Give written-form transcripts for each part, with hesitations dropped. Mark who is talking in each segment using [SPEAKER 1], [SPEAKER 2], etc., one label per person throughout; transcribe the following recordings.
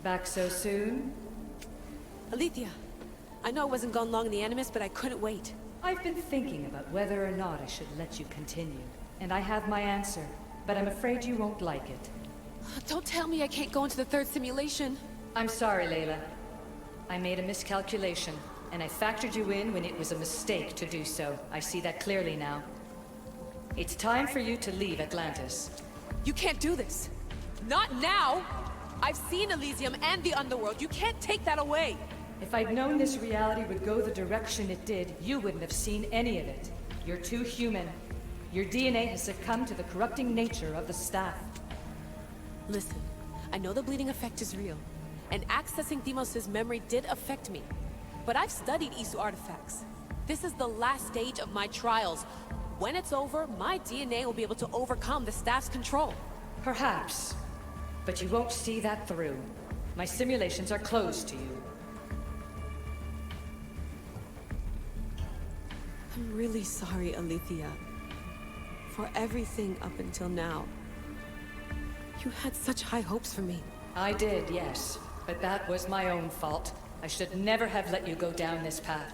[SPEAKER 1] Back so soon?
[SPEAKER 2] Alethea, I know I wasn't gone long in the Animus, but I couldn't wait.
[SPEAKER 1] I've been thinking about whether or not I should let you continue. And I have my answer, but I'm afraid you won't like it.
[SPEAKER 2] Don't tell me I can't go into the third simulation.
[SPEAKER 1] I'm sorry, Layla. I made a miscalculation, and I factored you in when it was a mistake to do so. I see that clearly now. It's time for you to leave Atlantis.
[SPEAKER 2] You can't do this. Not now! I've seen Elysium and the Underworld. You can't take that away!
[SPEAKER 1] If I'd known this reality would go the direction it did, you wouldn't have seen any of it. You're too human. Your DNA has succumbed to the corrupting nature of the staff.
[SPEAKER 2] Listen, I know the bleeding effect is real, and accessing Deimos' memory did affect me. But I've studied Isu artifacts. This is the last stage of my trials. When it's over, my DNA will be able to overcome the staff's control.
[SPEAKER 1] Perhaps. But you won't see that through. My simulations are closed to you.
[SPEAKER 2] I'm really sorry, Alethea. For everything up until now. You had such high hopes for me.
[SPEAKER 1] I did, yes. But that was my own fault. I should never have let you go down this path.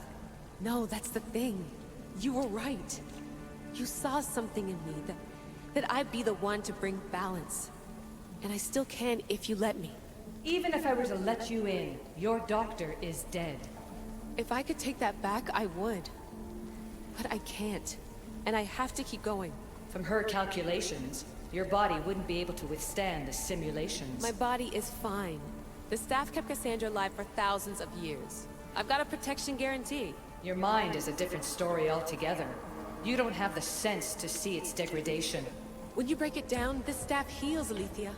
[SPEAKER 2] No, that's the thing. You were right. You saw something in me that I'd be the one to bring balance. And I still can if you let me.
[SPEAKER 1] Even if I were to let you in, your doctor is dead.
[SPEAKER 2] If I could take that back, I would. But I can't. And I have to keep going.
[SPEAKER 1] From her calculations, your body wouldn't be able to withstand the simulations.
[SPEAKER 2] My body is fine. The staff kept Cassandra alive for thousands of years. I've got a protection guarantee.
[SPEAKER 1] Your mind is a different story altogether. You don't have the sense to see its degradation.
[SPEAKER 2] When you break it down, this staff heals, Alethea.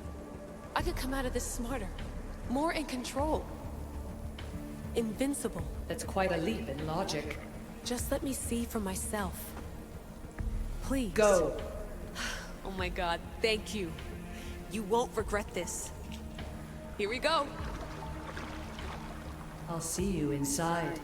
[SPEAKER 2] I could come out of this smarter, more in control. Invincible.
[SPEAKER 1] That's quite a leap in logic.
[SPEAKER 2] Just let me see for myself. Please.
[SPEAKER 1] Go.
[SPEAKER 2] Oh my god, thank you. You won't regret this. Here we go.
[SPEAKER 1] I'll see you inside.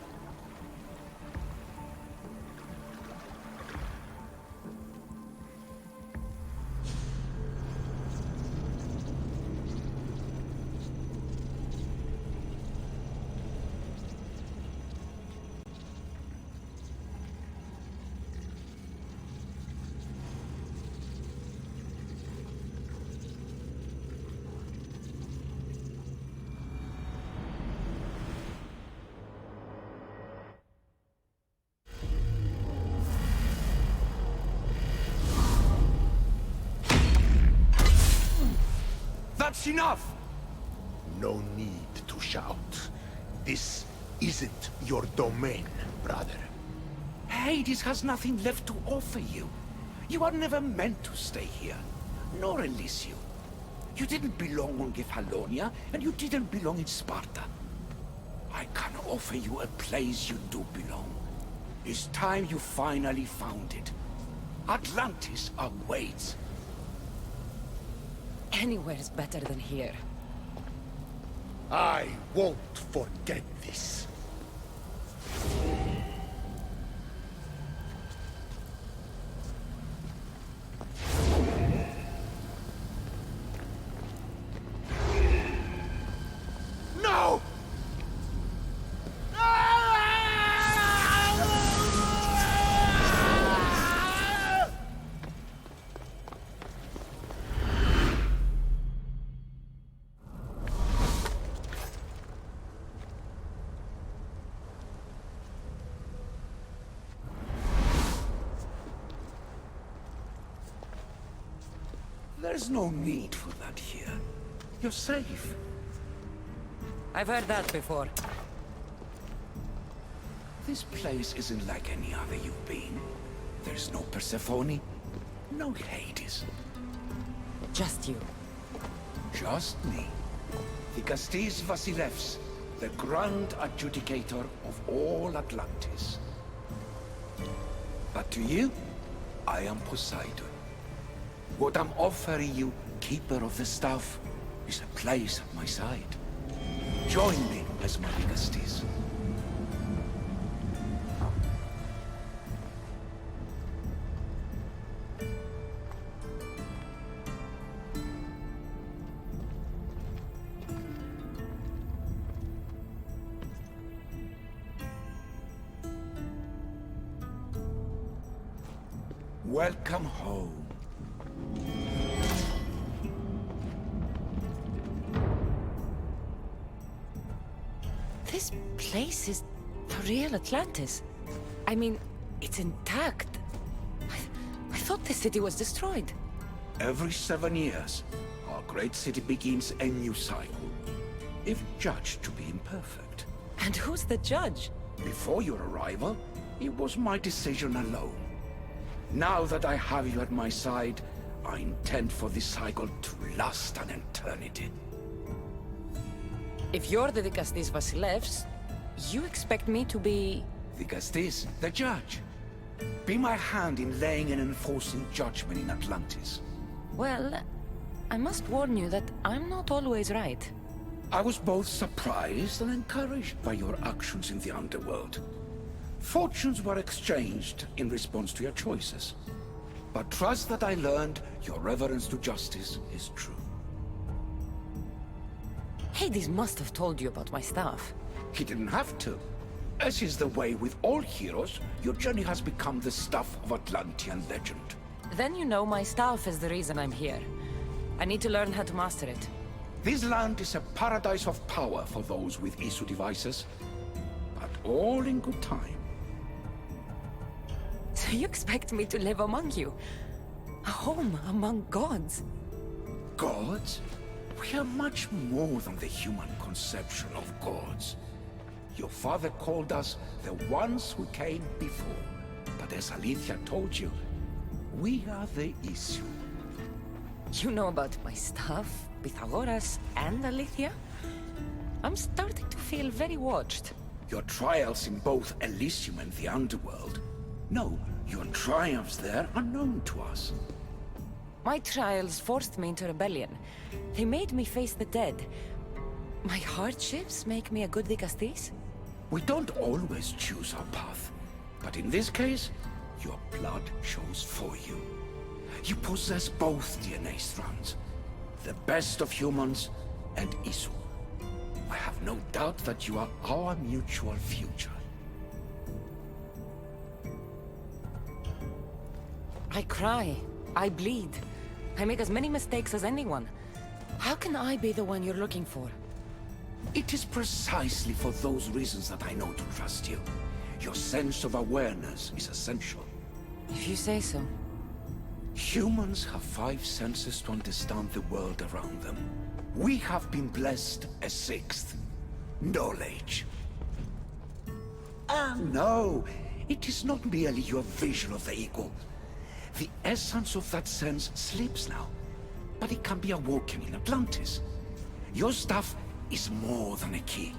[SPEAKER 3] That's enough!
[SPEAKER 4] No need to shout. This isn't your domain, brother.
[SPEAKER 3] Hades has nothing left to offer you. You are never meant to stay here, nor Elysium. You didn't belong on Kefalonia, and you didn't belong in Sparta. I can offer you a place you do belong. It's time you finally found it. Atlantis awaits.
[SPEAKER 5] Anywhere's better than here.
[SPEAKER 4] I won't forget this. No!
[SPEAKER 3] There's no need for that here. You're safe.
[SPEAKER 5] I've heard that before.
[SPEAKER 3] This place isn't like any other you've been. There's no Persephone, no Hades.
[SPEAKER 5] Just you.
[SPEAKER 3] Just me. Dikastes Vasilevs, the Grand Adjudicator of all Atlantis. But to you, I am Poseidon. What I'm offering you, Keeper of the Staff, is a place at my side. Join me as my Dikastes. Welcome home.
[SPEAKER 5] This place is the real Atlantis. I mean, it's intact. I thought the city was destroyed.
[SPEAKER 3] Every 7 years, our great city begins a new cycle, if judged to be imperfect.
[SPEAKER 5] And who's the judge?
[SPEAKER 3] Before your arrival, it was my decision alone. Now that I have you at my side, I intend for this cycle to last an eternity.
[SPEAKER 5] If you're the Dikastes Vasilevs, you expect me to be...
[SPEAKER 3] Dikastes, the judge. Be my hand in laying and enforcing judgment in Atlantis.
[SPEAKER 5] Well, I must warn you that I'm not always right.
[SPEAKER 3] I was both surprised and encouraged by your actions in the underworld. Fortunes were exchanged in response to your choices. But trust that I learned your reverence to justice is true.
[SPEAKER 5] Hades must have told you about my staff.
[SPEAKER 3] He didn't have to. As is the way with all heroes, your journey has become the stuff of Atlantean legend.
[SPEAKER 5] Then you know my staff is the reason I'm here. I need to learn how to master it.
[SPEAKER 3] This land is a paradise of power for those with Isu devices, but all in good time.
[SPEAKER 5] So you expect me to live among you? A home among gods?
[SPEAKER 3] Gods? We are much more than the human conception of gods. Your father called us the ones who came before. But as Alethea told you, we are the Isu.
[SPEAKER 5] You know about my staff, Pythagoras, and Alethea? I'm starting to feel very watched.
[SPEAKER 3] Your trials in both Elysium and the underworld. No, your triumphs there are known to us.
[SPEAKER 5] My trials forced me into rebellion. They made me face the dead. My hardships make me a good Dikastes?
[SPEAKER 3] We don't always choose our path, but in this case, your blood shows for you. You possess both DNA strands, the best of humans and Isu. I have no doubt that you are our mutual future.
[SPEAKER 5] I cry. I bleed. I make as many mistakes as anyone. How can I be the one you're looking for?
[SPEAKER 3] It is precisely for those reasons that I know to trust you. Your sense of awareness is essential.
[SPEAKER 5] If you say so.
[SPEAKER 3] Humans have 5 senses to understand the world around them. We have been blessed a 6th. Knowledge. No, it is not merely your vision of the eagle. The essence of that sense slips now, but it can be awoken in Atlantis. Your stuff is more than a key.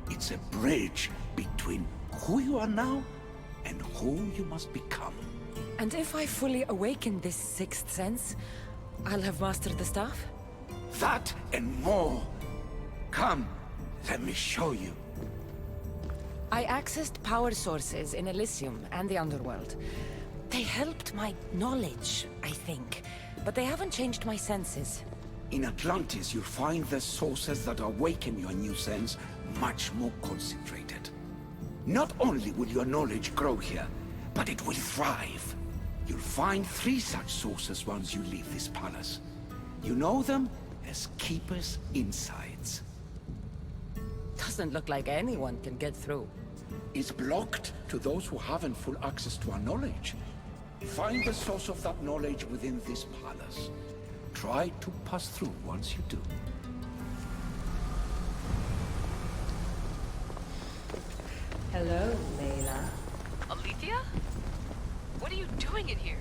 [SPEAKER 3] It's a bridge between who you are now and who you must become.
[SPEAKER 5] And if I fully awaken this 6th sense, I'll have mastered the staff?
[SPEAKER 3] That and more. Come, let me show you.
[SPEAKER 5] I accessed power sources in Elysium and the underworld. They helped my knowledge, I think, but they haven't changed my senses.
[SPEAKER 3] In Atlantis, you'll find the sources that awaken your new sense much more concentrated. Not only will your knowledge grow here, but it will thrive. You'll find 3 such sources once you leave this palace. You know them as Keeper's Insides.
[SPEAKER 5] Doesn't look like anyone can get through.
[SPEAKER 3] It's blocked to those who haven't full access to our knowledge. Find the source of that knowledge within this palace. Try to pass through once you do.
[SPEAKER 1] Hello, Layla.
[SPEAKER 2] Alethea? What are you doing in here?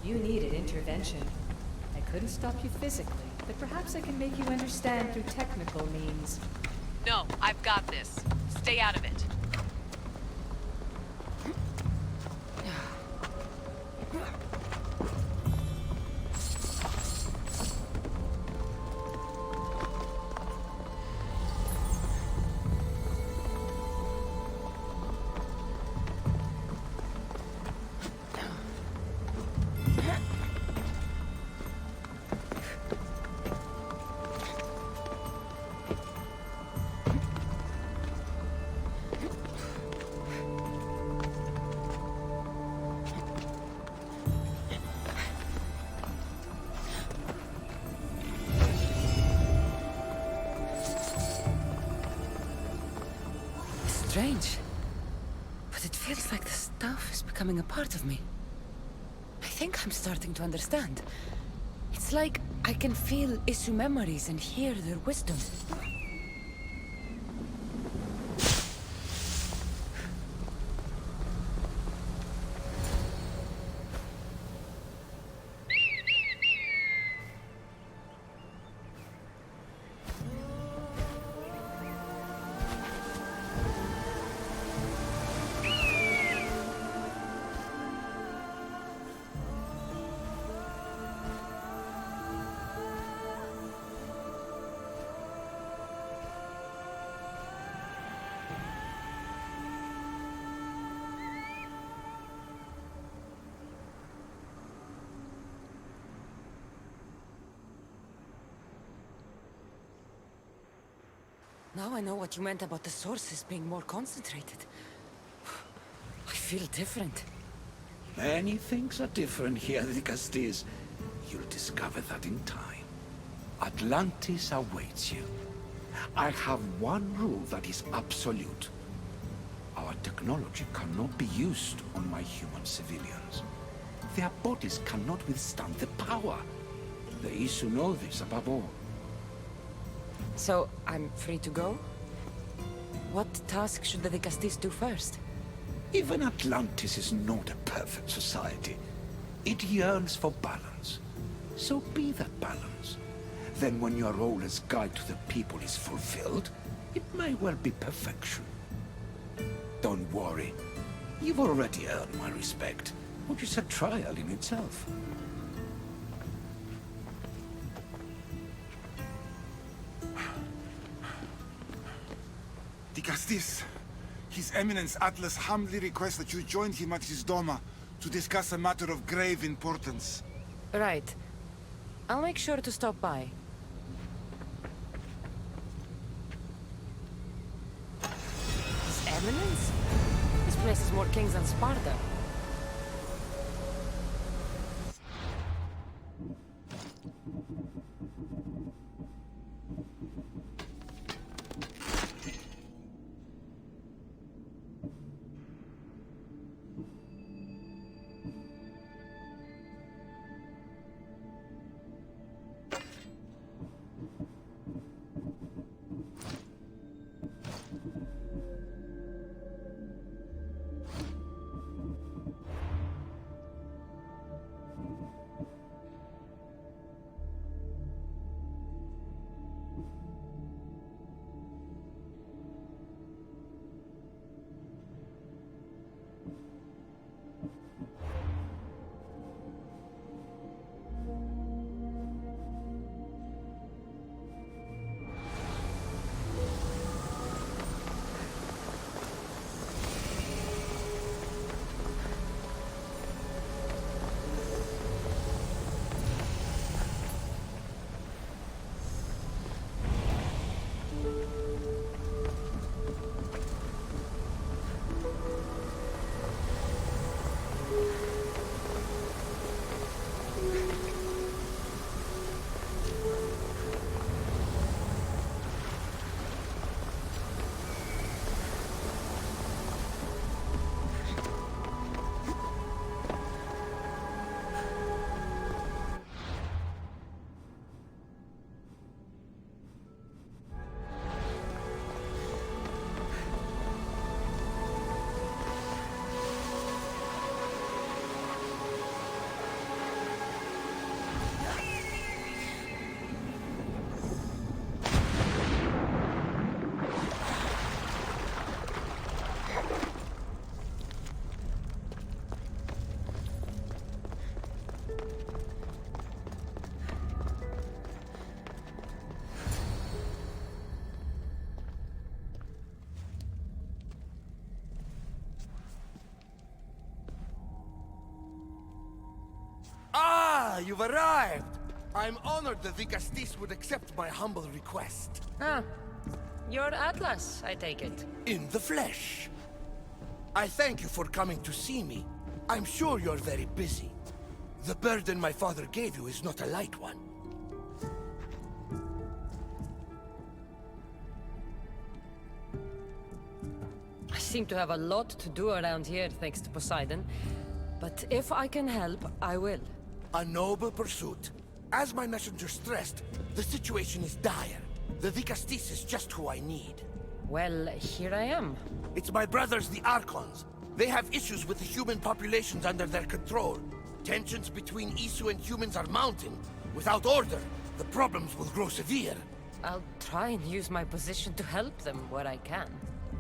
[SPEAKER 1] You needed intervention. I couldn't stop you physically, but perhaps I can make you understand through technical means.
[SPEAKER 2] No, I've got this. Stay out of it.
[SPEAKER 5] strange. But it feels like the stuff is becoming a part of me. I think I'm starting to understand. It's like I can feel Isu memories and hear their wisdom. Now I know what you meant about the sources being more concentrated. I feel different.
[SPEAKER 3] Many things are different here, Dikastes. You'll discover that in time. Atlantis awaits you. I have one rule that is absolute. Our technology cannot be used on my human civilians. Their bodies cannot withstand the power. The Isu know this above all.
[SPEAKER 5] So, I'm free to go? What task should the Dikastes do first?
[SPEAKER 3] Even Atlantis is not a perfect society. It yearns for balance. So be that balance. Then when your role as guide to the people is fulfilled, it may well be perfection. Don't worry. You've already earned my respect, which is a trial in itself.
[SPEAKER 6] Dikastes, His Eminence Atlas humbly requests that you join him at his Doma to discuss a matter of grave importance.
[SPEAKER 5] Right. I'll make sure to stop by. His Eminence? This place is more kings than Sparta.
[SPEAKER 7] You've arrived! I'm honored that Dikastes would accept my humble request.
[SPEAKER 5] Ah, you're Atlas, I take it.
[SPEAKER 7] In the flesh. I thank you for coming to see me. I'm sure you're very busy. The burden my father gave you is not a light one.
[SPEAKER 5] I seem to have a lot to do around here, thanks to Poseidon. But if I can help, I will.
[SPEAKER 7] A noble pursuit. As my messenger stressed, the situation is dire. The Dikastes is just who I need.
[SPEAKER 5] Well, here I am.
[SPEAKER 7] It's my brothers, the Archons. They have issues with the human populations under their control. Tensions between Isu and humans are mounting. Without order, the problems will grow severe.
[SPEAKER 5] I'll try and use my position to help them where I can.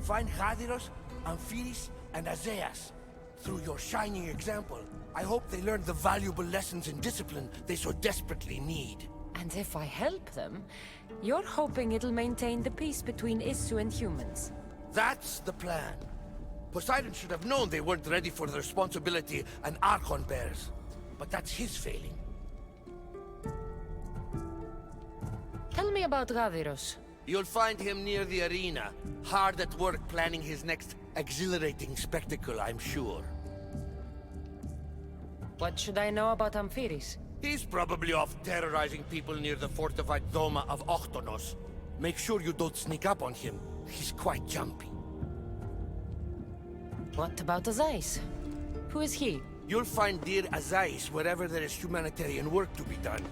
[SPEAKER 7] Find Hadiros, Amphiris, and Azeas. Through your shining example, I hope they learn the valuable lessons in discipline they so desperately need.
[SPEAKER 5] And if I help them, you're hoping it'll maintain the peace between Isu and humans.
[SPEAKER 7] That's the plan. Poseidon should have known they weren't ready for the responsibility an Archon bears. But that's his failing.
[SPEAKER 5] Tell me about Gaviros.
[SPEAKER 7] You'll find him near the arena, hard at work planning his next exhilarating spectacle, I'm sure.
[SPEAKER 5] What should I know about Amphiris?
[SPEAKER 7] He's probably off terrorizing people near the fortified Doma of Ochtonos. Make sure you don't sneak up on him. He's quite jumpy.
[SPEAKER 5] What about Azais? Who is he?
[SPEAKER 7] You'll find dear Azais wherever there is humanitarian work to be done.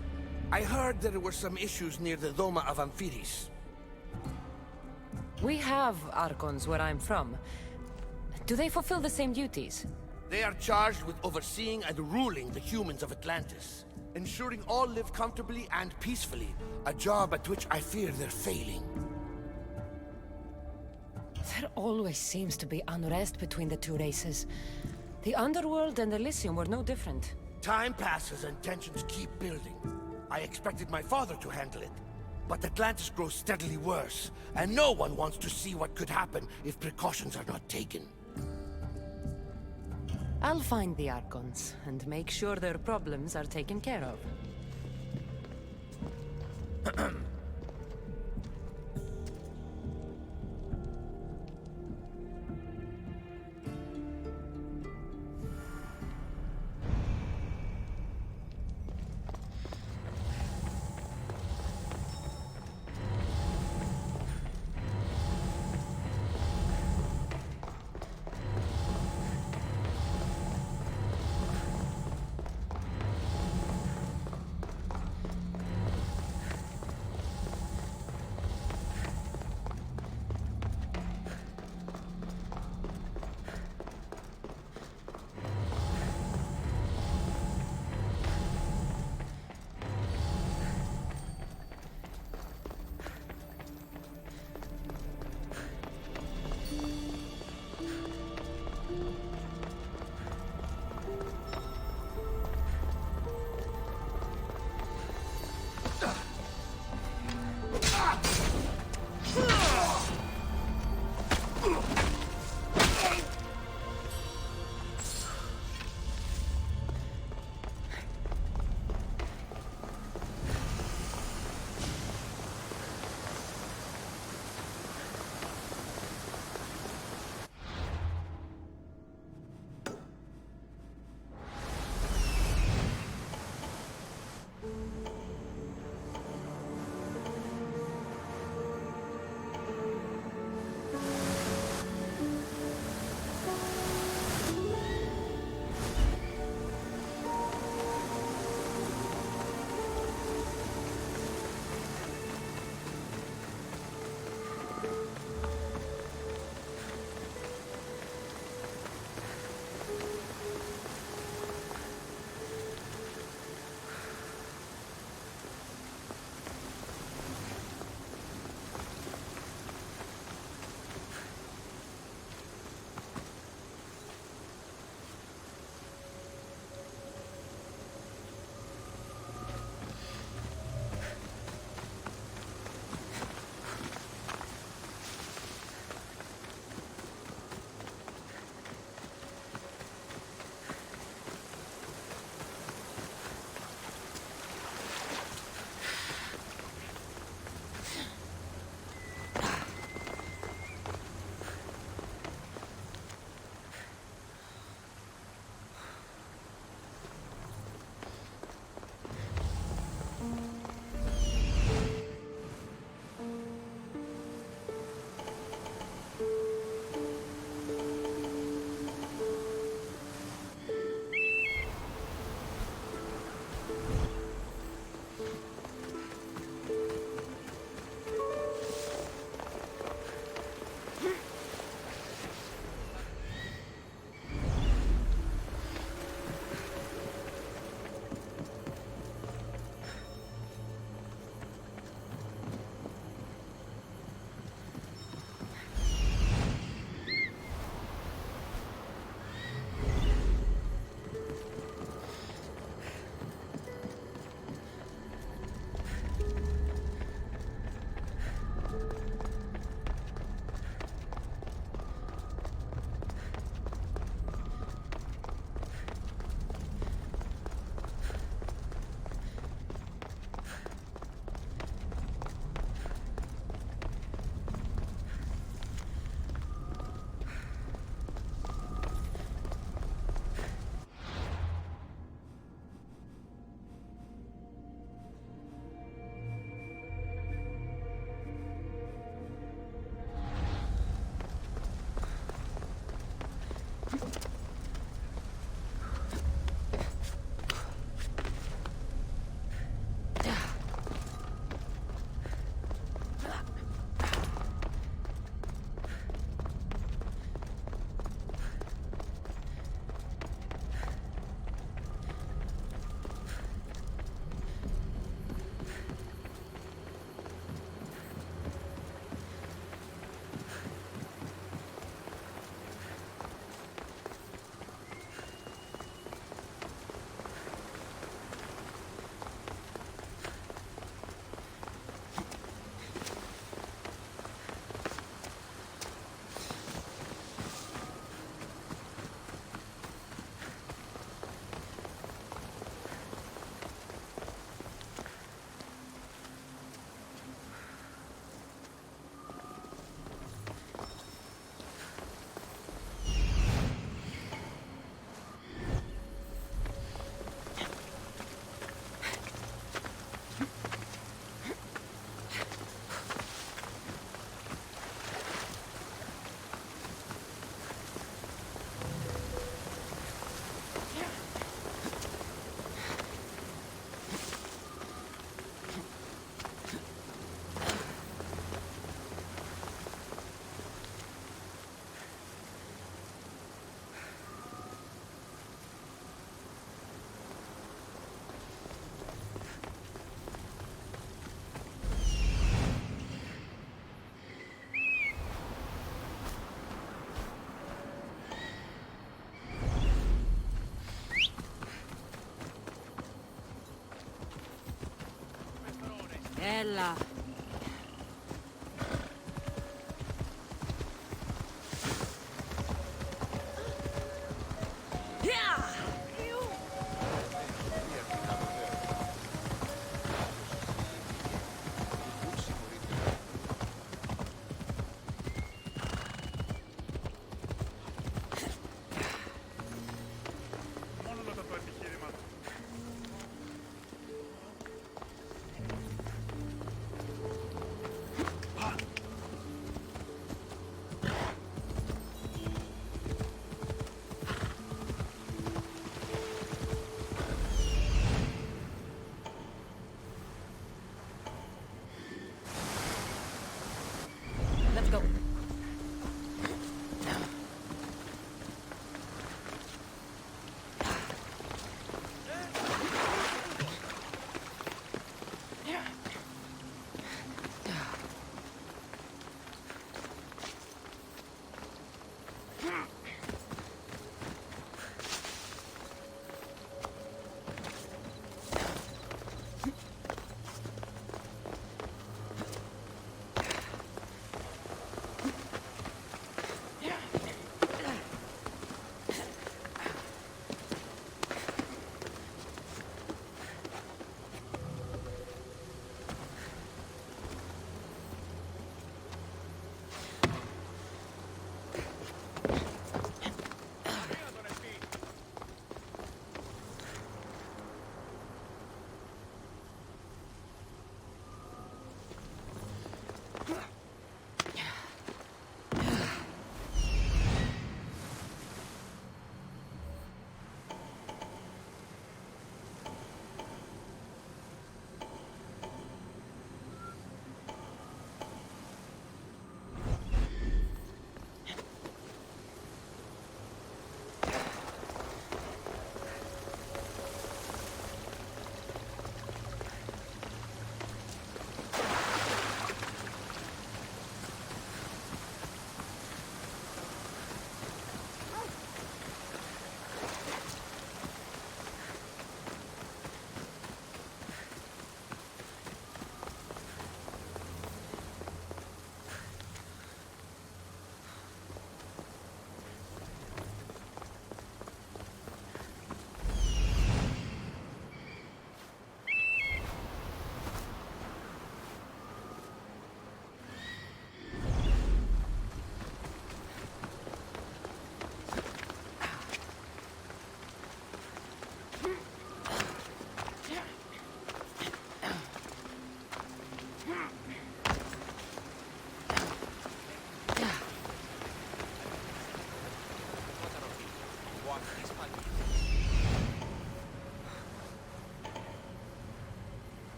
[SPEAKER 7] I heard there were some issues near the Doma of Amphiris.
[SPEAKER 5] We have Archons where I'm from. Do they fulfill the same duties?
[SPEAKER 7] They are charged with overseeing and ruling the humans of Atlantis. Ensuring all live comfortably and peacefully. A job at which I fear they're failing.
[SPEAKER 5] There always seems to be unrest between the two races. The Underworld and Elysium were no different.
[SPEAKER 7] Time passes and tensions keep building. I expected my father to handle it. But Atlantis grows steadily worse, and no one wants to see what could happen if precautions are not taken.
[SPEAKER 5] I'll find the Archons, and make sure their problems are taken care of.
[SPEAKER 2] Ella.
[SPEAKER 1] Let's go.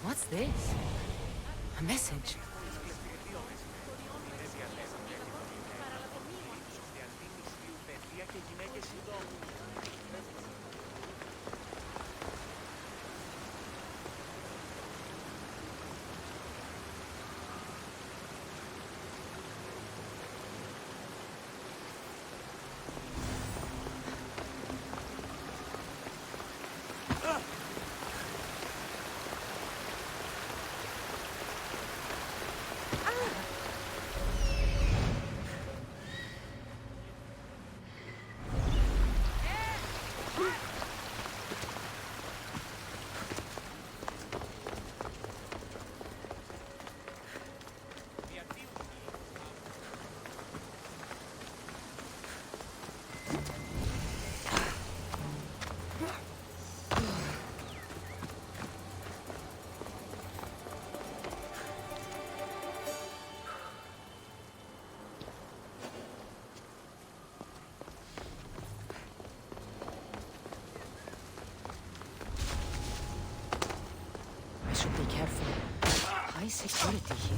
[SPEAKER 5] What's this? A message. I should be careful. High security here.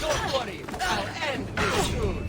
[SPEAKER 7] Don't worry, I'll end this soon.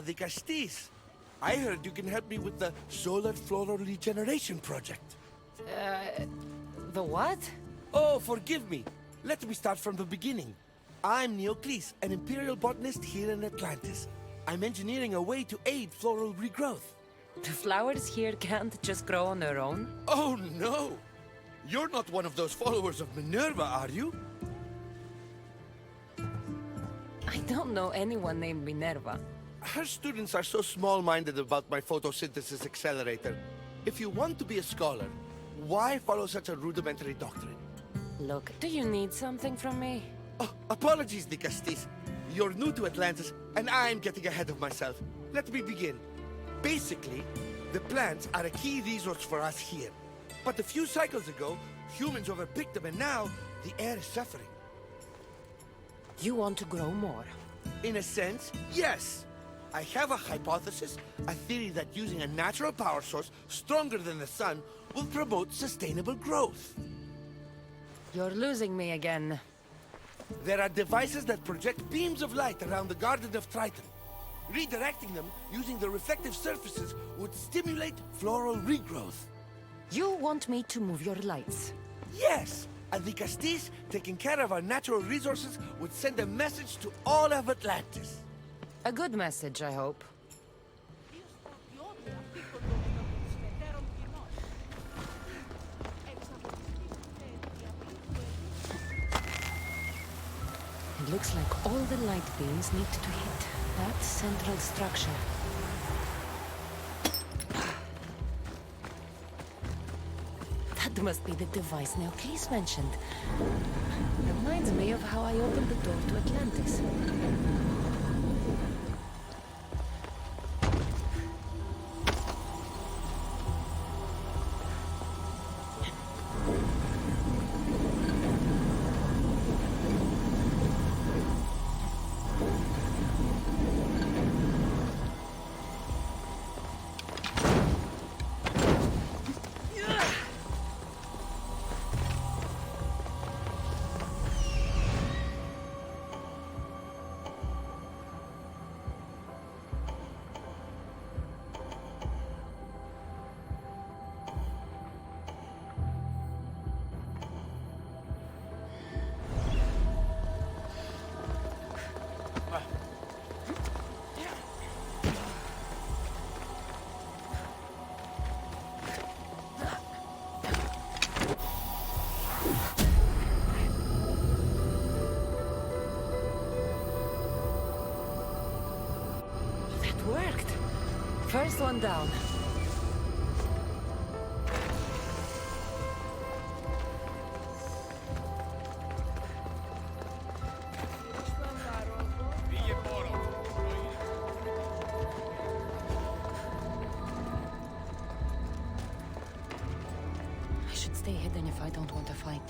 [SPEAKER 7] Dikastes. I heard you can help me with the solar floral regeneration project.
[SPEAKER 5] The what?
[SPEAKER 7] Oh, forgive me. Let me start from the beginning. I'm Neocles, an imperial botanist here in Atlantis. I'm engineering a way to aid floral regrowth.
[SPEAKER 5] The flowers here can't just grow on their own?
[SPEAKER 7] Oh, no! You're not one of those followers of Minerva, are you?
[SPEAKER 5] I don't know anyone named Minerva.
[SPEAKER 7] Her students are so small-minded about my photosynthesis accelerator. If you want to be a scholar, why follow such a rudimentary doctrine?
[SPEAKER 5] Look, do you need something from me?
[SPEAKER 7] Oh, apologies, Dikastes. You're new to Atlantis, and I'm getting ahead of myself. Let me begin. Basically, the plants are a key resource for us here. But a few cycles ago, humans overpicked them, and now the air is suffering.
[SPEAKER 5] You want to grow more?
[SPEAKER 7] In a sense, yes. I have a hypothesis, a theory that using a natural power source stronger than the sun will promote sustainable growth.
[SPEAKER 5] You're losing me again.
[SPEAKER 7] There are devices that project beams of light around the Garden of Triton. Redirecting them using the reflective surfaces would stimulate floral regrowth.
[SPEAKER 5] You want me to move your lights?
[SPEAKER 7] Yes! And the Dikastes, taking care of our natural resources, would send a message to all of Atlantis.
[SPEAKER 5] A good message, I hope. It looks like all the light beams need to hit that central structure. That must be the device Neocles mentioned. Reminds me of how I opened the door to Atlantis. Worked. First one down. I should stay hidden if I don't want to fight.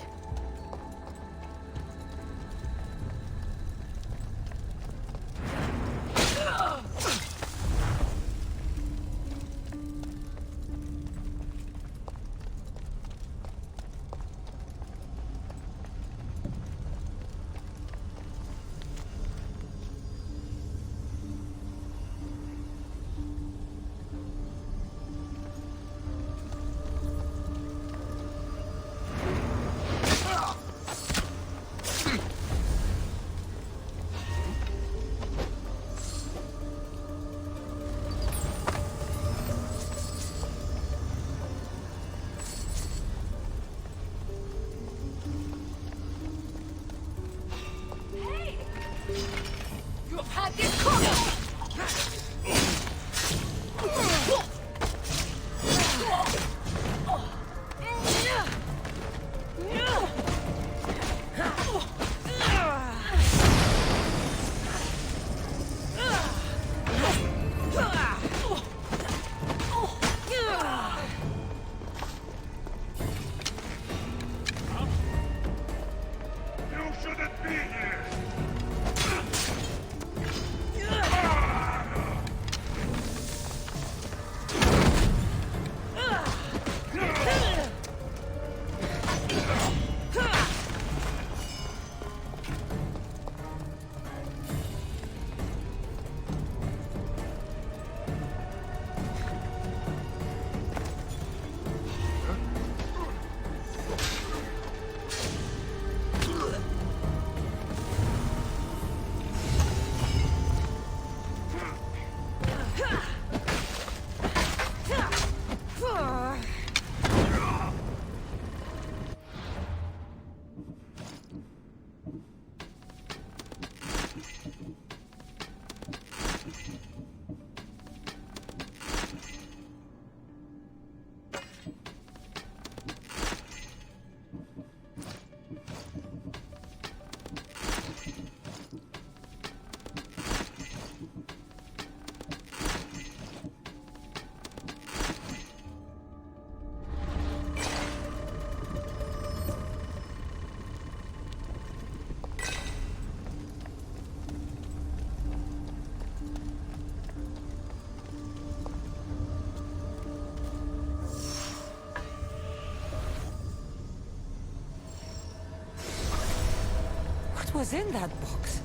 [SPEAKER 5] was in that box?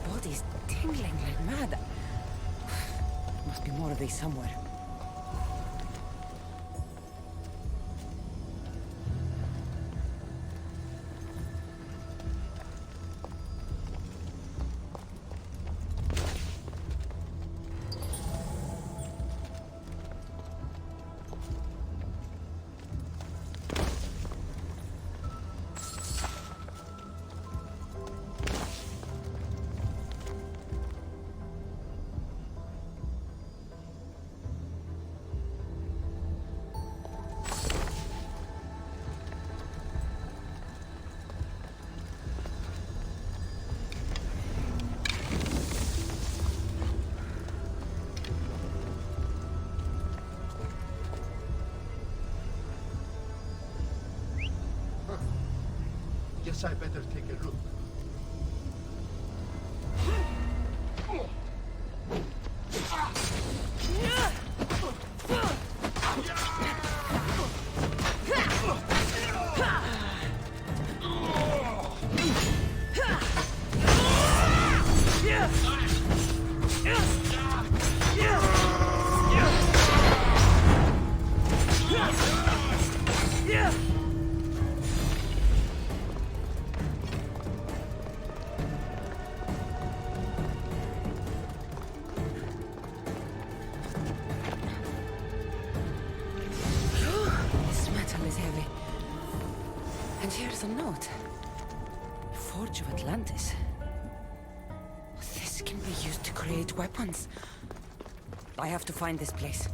[SPEAKER 5] Body's tingling like mad. Must be more of these somewhere.
[SPEAKER 4] Guess I better take a look. Here's a note. Forge of Atlantis. This can be used to create weapons. I have to find this place.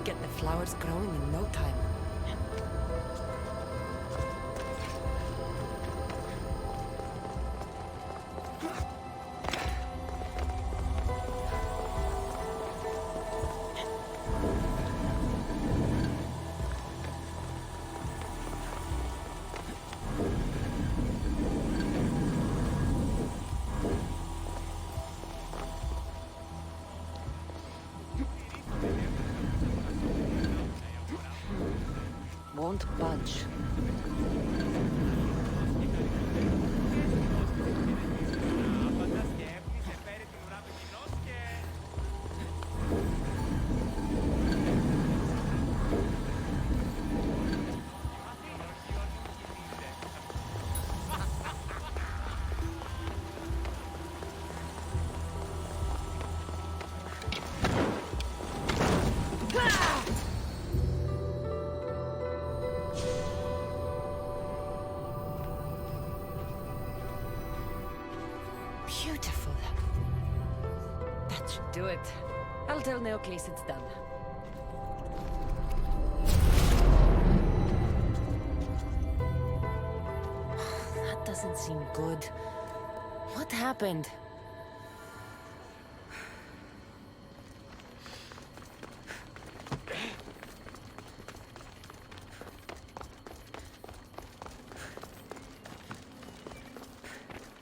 [SPEAKER 4] Get the flowers growing in no time. Won't budge.
[SPEAKER 5] do it. I'll tell Neocles it's done. That doesn't seem good. What happened?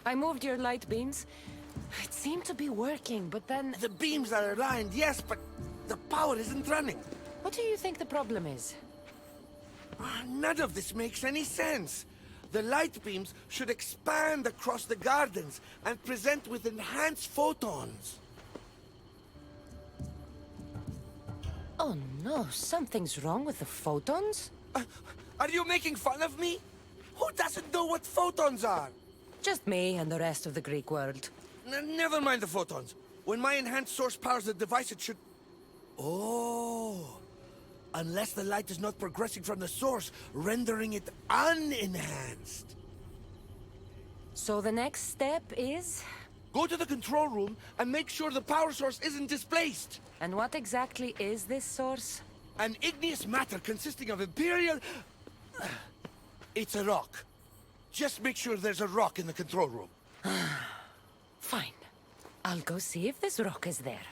[SPEAKER 5] I moved your light beams. It seemed to be working, but then...
[SPEAKER 7] The beams are aligned, yes, but the power isn't running.
[SPEAKER 5] What do you think the problem is?
[SPEAKER 7] None of this makes any sense. The light beams should expand across the gardens and present with enhanced photons.
[SPEAKER 5] Oh no, something's wrong with the photons?
[SPEAKER 7] Are you making fun of me? Who doesn't know what photons are?
[SPEAKER 5] Just me and the rest of the Greek world.
[SPEAKER 7] Never mind the photons. When my enhanced source powers the device, it should... Oh... Unless the light is not progressing from the source, rendering it unenhanced.
[SPEAKER 5] So the next step is?
[SPEAKER 7] Go to the control room and make sure the power source isn't displaced.
[SPEAKER 5] And what exactly is this source?
[SPEAKER 7] An igneous matter consisting of Imperial... It's a rock. Just make sure there's a rock in the control room.
[SPEAKER 5] Fine. I'll go see if this rock is there.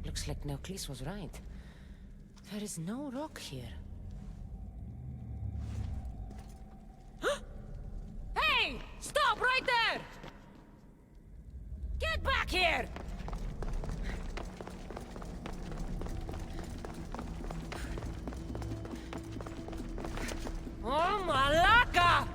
[SPEAKER 5] Looks like Neocles was right. There is no rock here. Hey! Stop right there! Get back here! Oh, Malaka!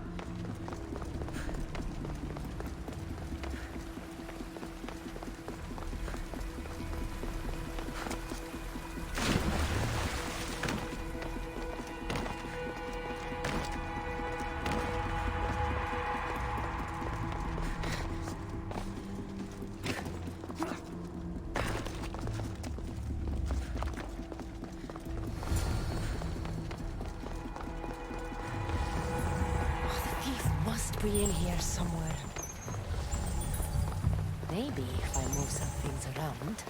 [SPEAKER 5] Be in here somewhere. Maybe if I move some things around.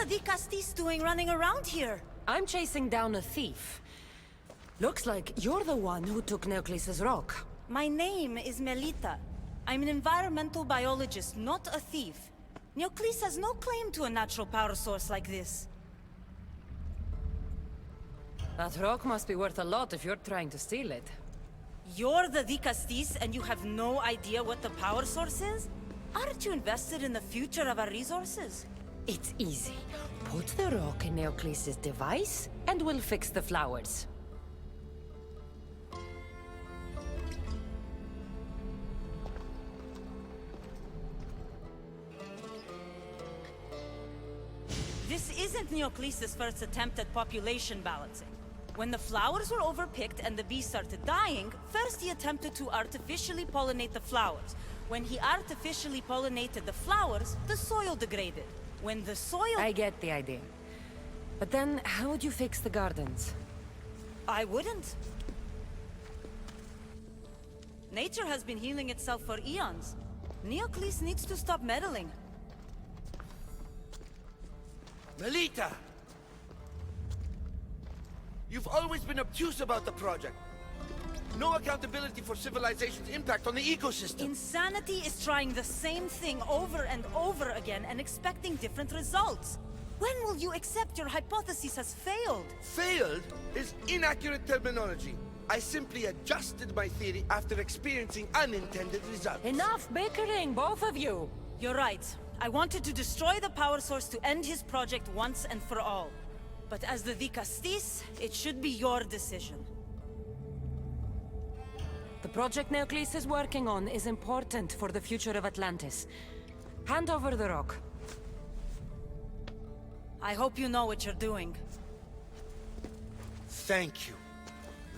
[SPEAKER 8] Dikastes doing running around here?
[SPEAKER 5] I'm chasing down a thief. Looks like you're the one who took Neocles' rock.
[SPEAKER 8] My name is Melita. I'm an environmental biologist, not a thief. Neocles has no claim to a natural power source like this.
[SPEAKER 5] That rock must be worth a lot if you're trying to steal it.
[SPEAKER 8] You're the Dikastes and you have no idea what the power source is? Aren't you invested in the future of our resources?
[SPEAKER 5] It's easy. Put the rock in Neocles' device, and we'll fix the flowers.
[SPEAKER 8] This isn't Neocles' first attempt at population balancing. When the flowers were overpicked and the bees started dying, first he attempted to artificially pollinate the flowers. When he artificially pollinated the flowers, the soil degraded. When the soil...
[SPEAKER 5] I get the idea. But then, how would you fix the gardens?
[SPEAKER 8] I wouldn't. Nature has been healing itself for eons. Neocles needs to stop meddling.
[SPEAKER 7] Melita! You've always been obtuse about the project. No accountability for civilization's impact on the ecosystem.
[SPEAKER 8] Insanity is trying the same thing over and over again and expecting different results. When will you accept your hypothesis has failed?
[SPEAKER 7] Failed is inaccurate terminology. I simply adjusted my theory after experiencing unintended results.
[SPEAKER 9] Enough bickering, both of you!
[SPEAKER 8] You're right. I wanted to destroy the power source to end his project once and for all. But as the Dikastes, it should be your decision.
[SPEAKER 9] The project Neocles is working on is important for the future of Atlantis. Hand over the rock.
[SPEAKER 8] I hope you know what you're doing.
[SPEAKER 7] Thank you.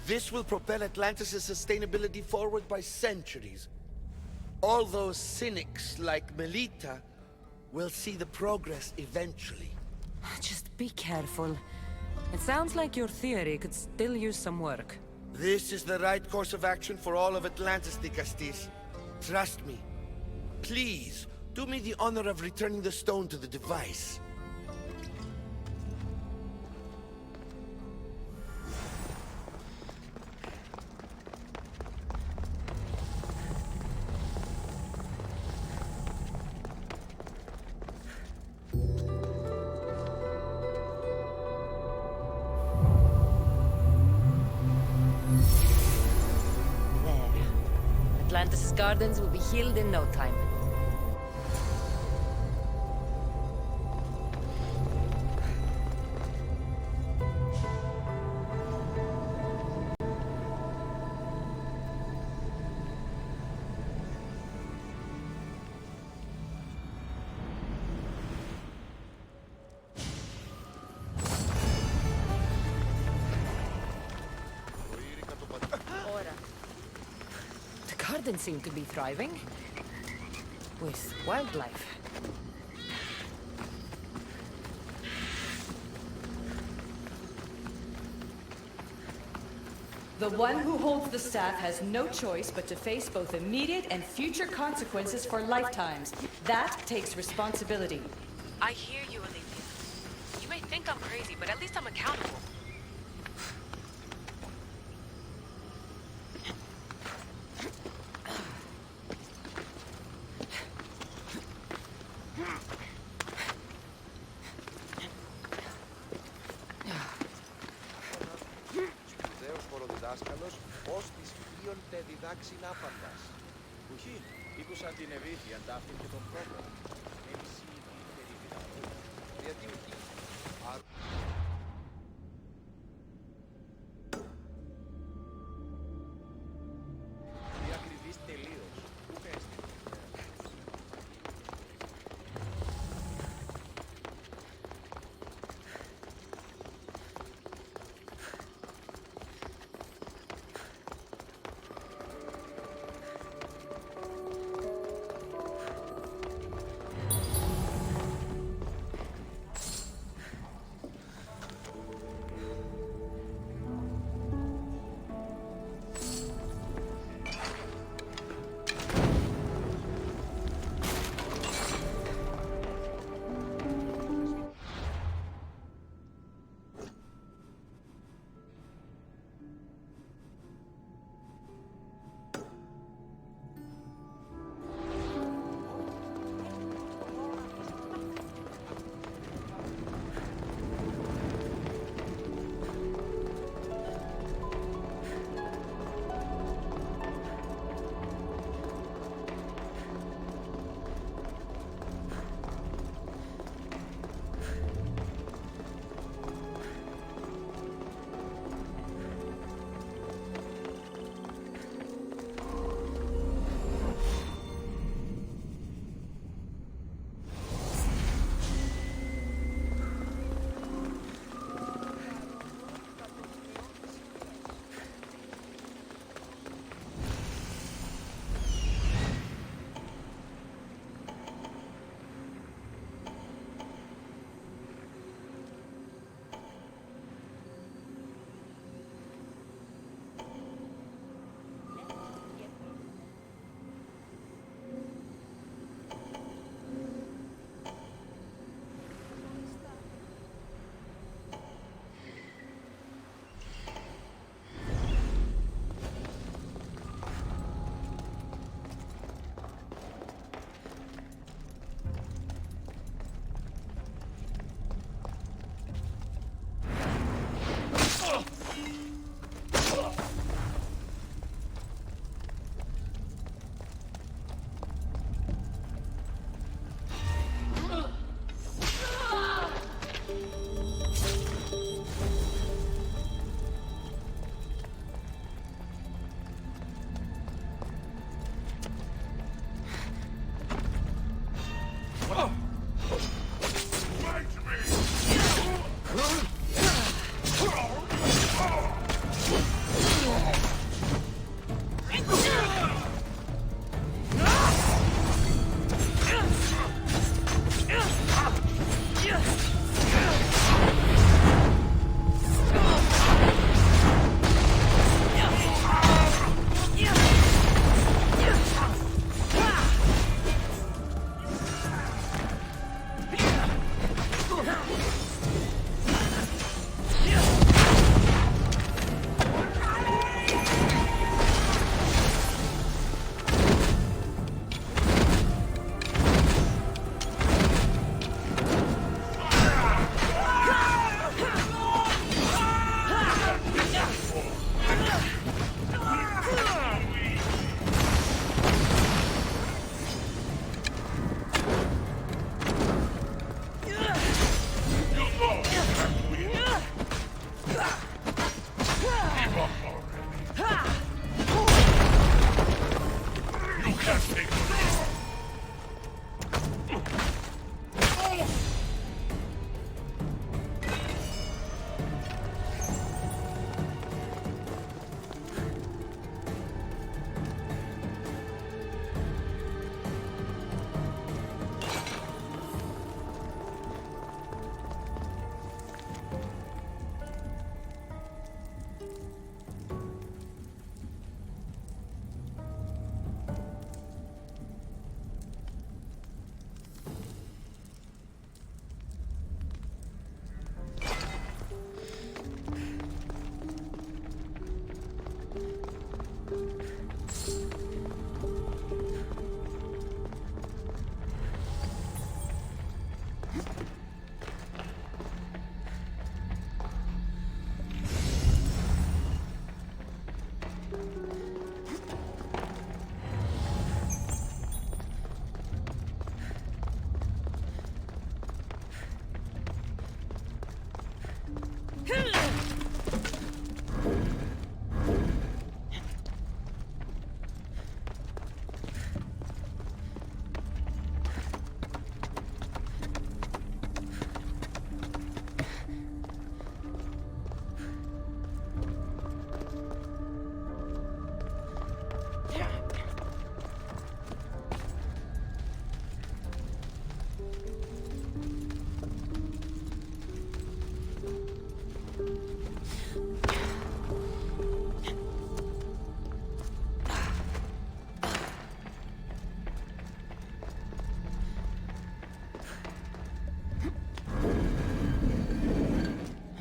[SPEAKER 7] This will propel Atlantis' sustainability forward by centuries. All those cynics like Melita will see the progress eventually.
[SPEAKER 9] Just be careful. It sounds like your theory could still use some work.
[SPEAKER 7] This is the right course of action for all of Atlantis, Dikastes. Trust me. Please, do me the honor of returning the stone to the device.
[SPEAKER 9] Atlantis' gardens will be healed in no time. Gardens seem to be thriving. With wildlife.
[SPEAKER 1] The one who holds the staff has no choice but to face both immediate and future consequences for lifetimes. That takes responsibility.
[SPEAKER 2] I hear you, Olivia. You may think I'm crazy, but at least I'm accountable.
[SPEAKER 10] Ήκουσαν την ευήθεια, ταύτην και τον πρόγραμμα. Εμείς οι ιδιαίτεροι δυνατοί. Γιατί ουκεί. Διακριβείς τελείως. Πού πέστε.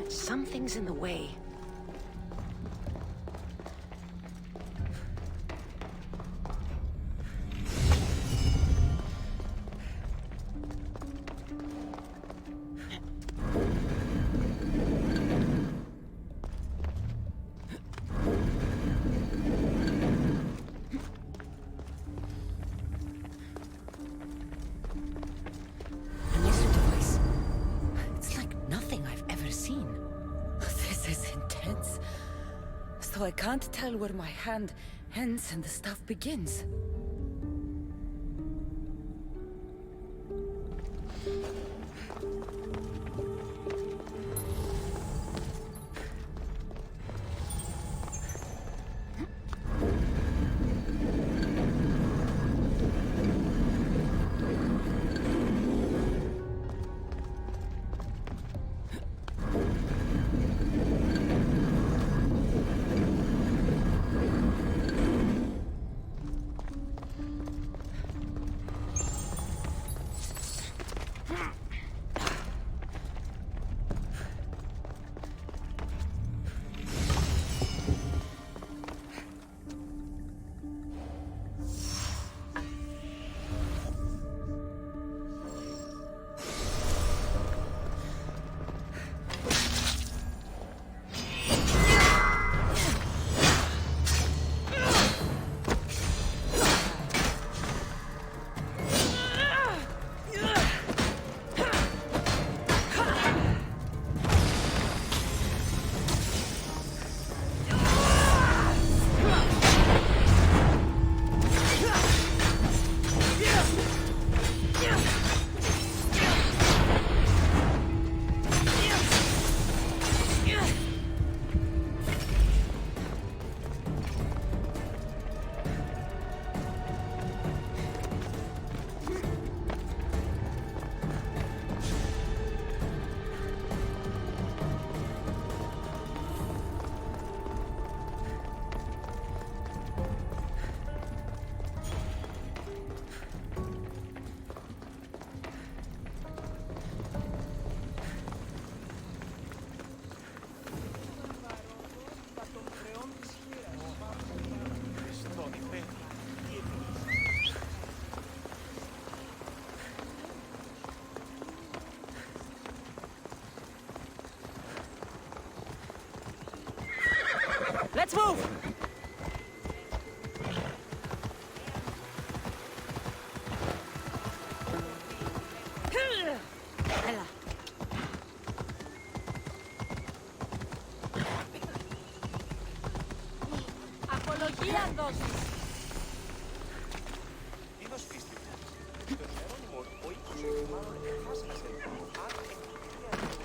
[SPEAKER 9] Something's in the way.
[SPEAKER 5] An Isu device. It's like nothing I've ever seen. This is intense. So I can't tell where my hand ends and the stuff begins.
[SPEAKER 2] Let's move!
[SPEAKER 9] Απολογία δώσεις.
[SPEAKER 10] Είδος πίστη. Τον Ιερώνυμο, ο οίκος μάλλον εφάσπασε. Άρα η κυρία του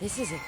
[SPEAKER 9] This is it.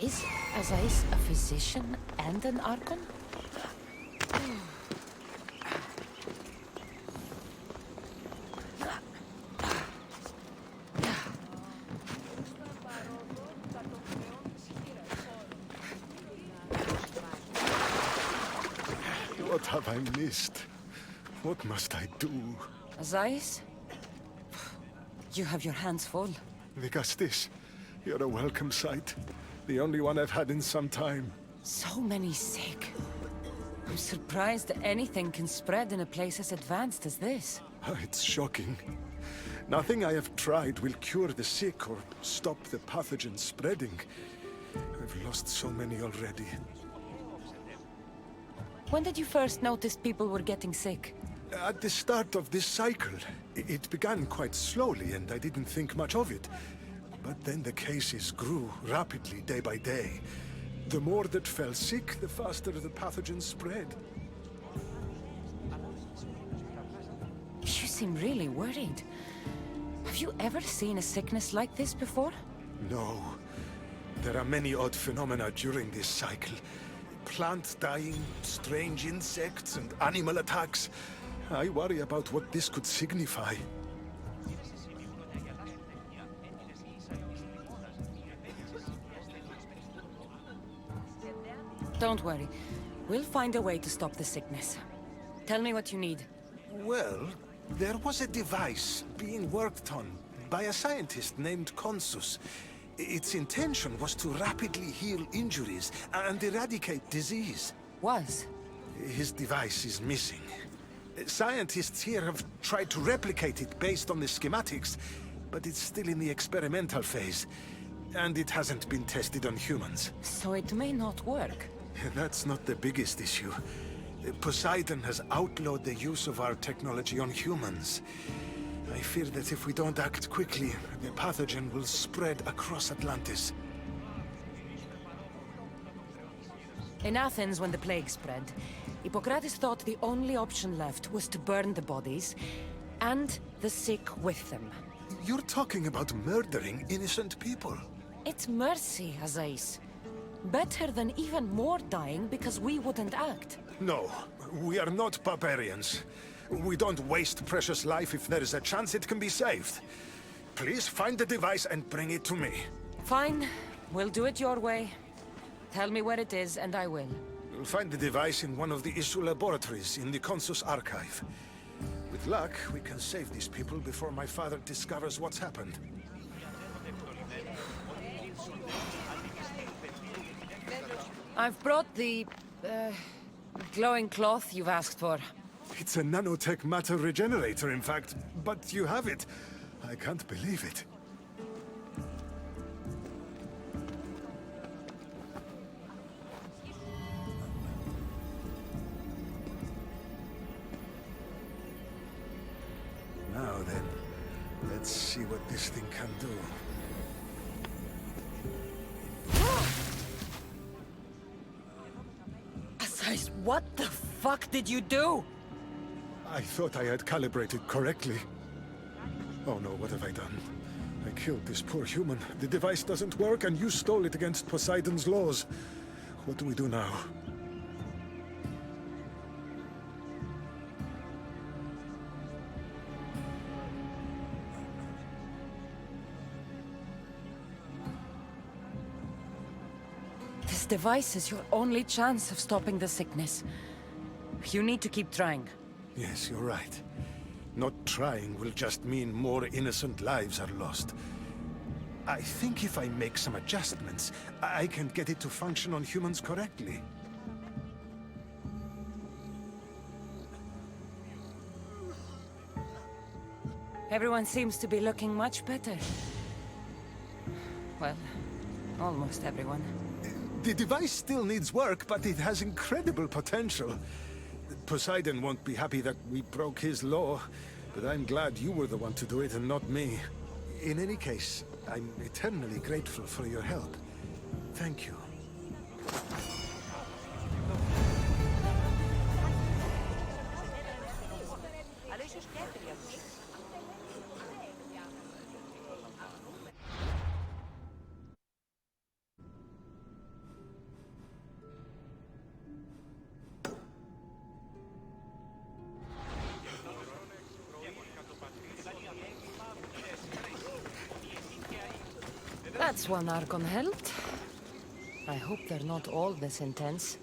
[SPEAKER 9] Is Azais a physician and an Archon?
[SPEAKER 11] What have I missed? What must I do?
[SPEAKER 9] Azais? You have your hands full.
[SPEAKER 11] Dikastes, you're a welcome sight. The only one I've had in some time.
[SPEAKER 9] So many sick. I'm surprised that anything can spread in a place as advanced as this.
[SPEAKER 11] It's shocking. Nothing I have tried will cure the sick or stop the pathogen spreading. I've lost so many already.
[SPEAKER 9] When did you first notice people were getting sick?
[SPEAKER 11] At the start of this cycle. It began quite slowly and I didn't think much of it. But then the cases grew rapidly day by day. The more that fell sick, the faster the pathogen spread.
[SPEAKER 9] You seem really worried. Have you ever seen a sickness like this before?
[SPEAKER 11] No. There are many odd phenomena during this cycle. Plant dying, strange insects, and animal attacks. I worry about what this could signify.
[SPEAKER 9] Don't worry. We'll find a way to stop the sickness. Tell me what you need.
[SPEAKER 11] Well, there was a device being worked on by a scientist named Consus. Its intention was to rapidly heal injuries and eradicate disease.
[SPEAKER 9] Was?
[SPEAKER 11] His device is missing. Scientists here have tried to replicate it based on the schematics, but it's still in the experimental phase. And it hasn't been tested on humans.
[SPEAKER 9] So it may not work.
[SPEAKER 11] That's not the biggest issue. Poseidon has outlawed the use of our technology on humans. I fear that if we don't act quickly, the pathogen will spread across Atlantis.
[SPEAKER 9] In Athens, when the plague spread, Hippocrates thought the only option left was to burn the bodies, and the sick with them.
[SPEAKER 11] You're talking about murdering innocent people.
[SPEAKER 9] It's mercy, Azais. Better than even more dying because we wouldn't act.
[SPEAKER 11] No, we are not barbarians. We don't waste precious life if there is a chance it can be saved. Please find the device and bring it to me.
[SPEAKER 9] Fine. We'll do it your way. Tell me where it is, and I will.
[SPEAKER 11] You'll find the device in one of the Isu laboratories in the Consus archive. With luck, we can save these people before my father discovers what's happened.
[SPEAKER 9] I've brought the, glowing cloth you've asked for.
[SPEAKER 11] It's a nanotech matter regenerator, in fact, but you have it. I can't believe it. Now then, let's see what this thing can do.
[SPEAKER 9] Azais, what the f— fuck did you do?
[SPEAKER 11] I thought I had calibrated correctly. Oh no, what have I done? I killed this poor human. The device doesn't work, and you stole it against Poseidon's laws. What do we do now?
[SPEAKER 9] This device is your only chance of stopping the sickness. You need to keep trying.
[SPEAKER 11] Yes, you're right. Not trying will just mean more innocent lives are lost. I think if I make some adjustments, I can get it to function on humans correctly.
[SPEAKER 9] Everyone seems to be looking much better. Well, almost everyone.
[SPEAKER 11] The device still needs work, but it has incredible potential. Poseidon won't be happy that we broke his law, but I'm glad you were the one to do it and not me. In any case, I'm eternally grateful for your help. Thank you.
[SPEAKER 9] That's one Archon held. I hope they're not all this intense.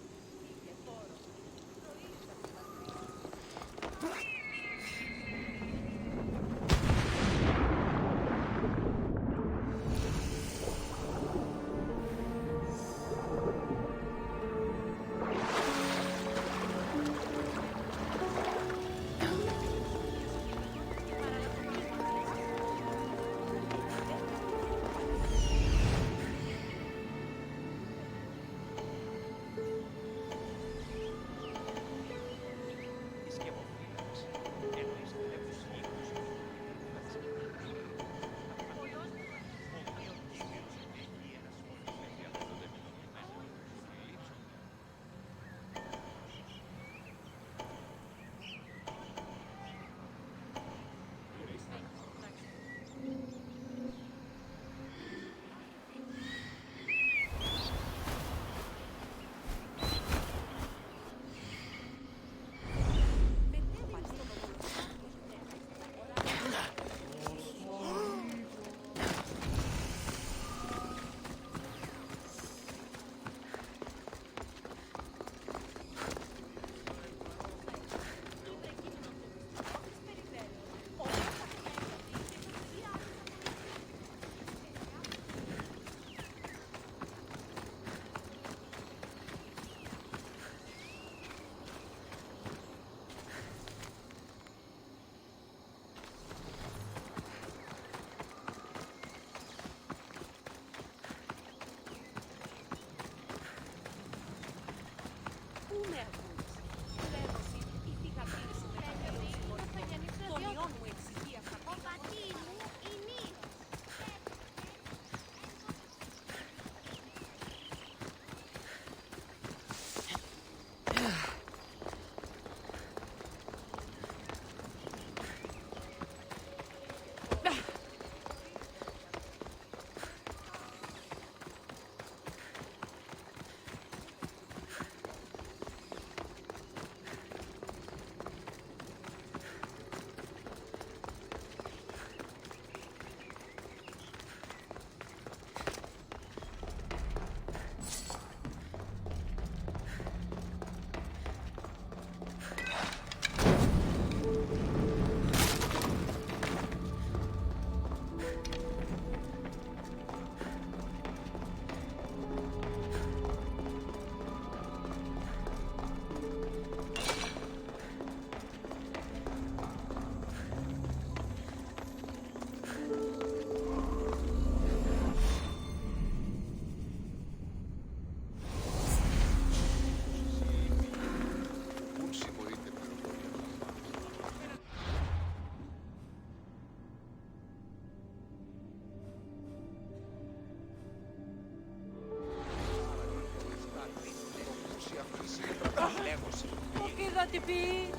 [SPEAKER 2] ¿Por qué κατηπεί.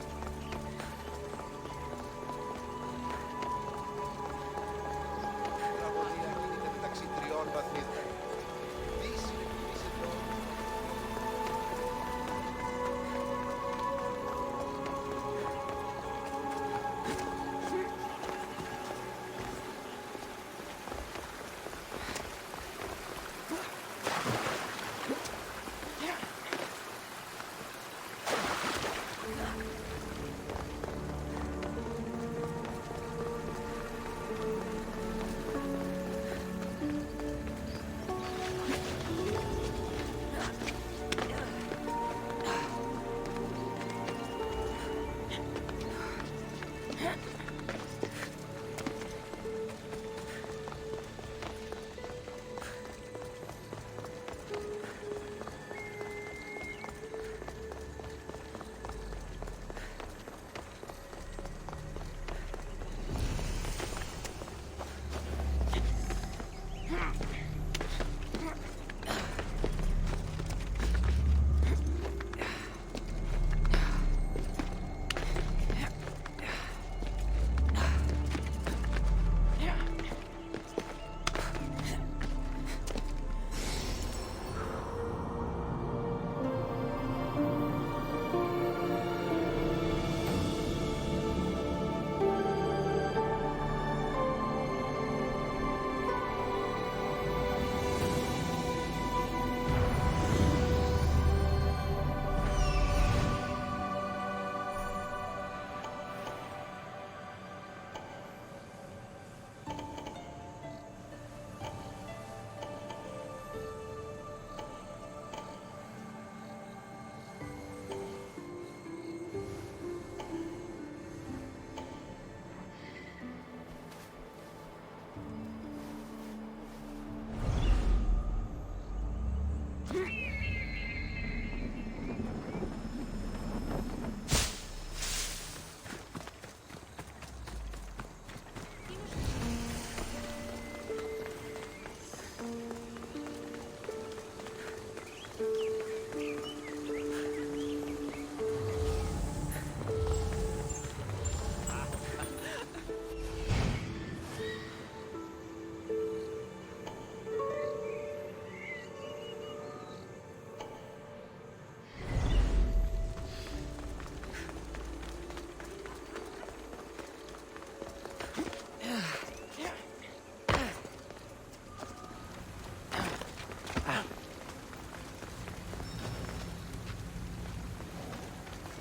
[SPEAKER 10] Τραγωδία γίνεται μεταξύ τριών βαθμίδων. Δύση, είσαι εδώ.